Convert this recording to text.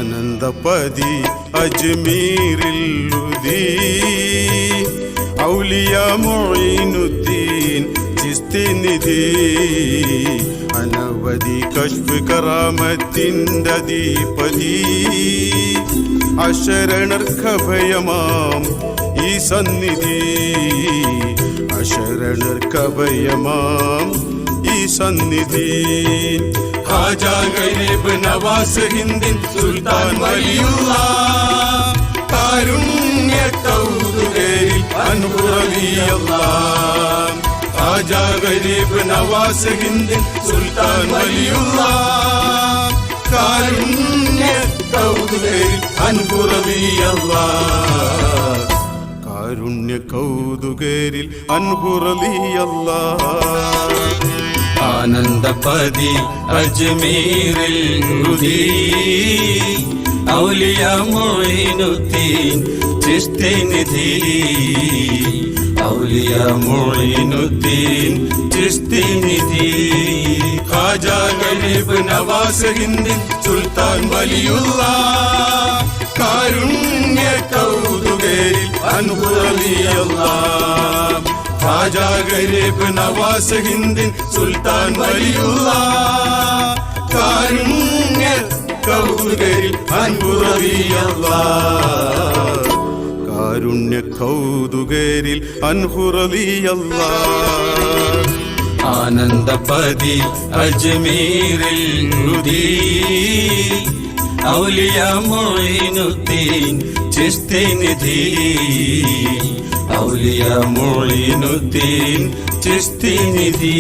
ആനന്ദപതി അജ്മീറില്ലുദീ ഔലിയ മൊയ്നുദ്ദീൻ ചിസ്തി നിധി അനവധി കശ്ഫ് കറാമത്തിൻ്റെ അധിപതി അശരണർക്കഭയമാം ഈ സന്നിധി അശരണർക്കഭയമാം ഈ സന്നിധി ഖാജ ഗരീബ് നവാസ് ഹിന്ദിൻ സുൽത്താൻ വലിയുള്ള കാരുണ്യ കൗതുകയിൽ അനുഭവിയല്ല ഖാജ ഗരീബ് നവാസ് ഹിന്ദിൻ സുൽത്താൻ വലിയുള്ള കാരുണ്യ കൗതുകയിൽ അനുഭവിയല്ല കാരുണ്യ കൗതുകരിൽ അനുഭവിയല്ല ആനന്ദപതി അജ്മീറിൽ ഹൃദി ഔലിയ മൊയ്നുദ്ദീൻ ചിശ്തി നിധി ഔലിയ മൊയ്നുദ്ദീൻ ചിശ്തി നിധി ഖാജ ഗരീബ് നവാസ് ഹിന്ദിൻ സുൽത്താൻ വലിയുള്ള കാരുണ്യ കൗതുകരിൽ അനുഭവിയല്ല ഖാജ ഗരീബ് നവാസ് ഹിന്ദിൻ സുൽത്താൻ വലിയുള്ള കാരുണ്യ കൗതുകരിൽ അനുഭവിയല്ല കാരുണ്യ കൗതുകരിൽ അനുഭവിയല്ല ആനന്ദപതി അജ്മീറിൽ ഹൃദി ഔലിയ മൊയ്നുദ്ദീൻ ചിശ്തി നിധി ഔലിയ മൊയ്നുദ്ദീൻ ചിശ്തി നിധി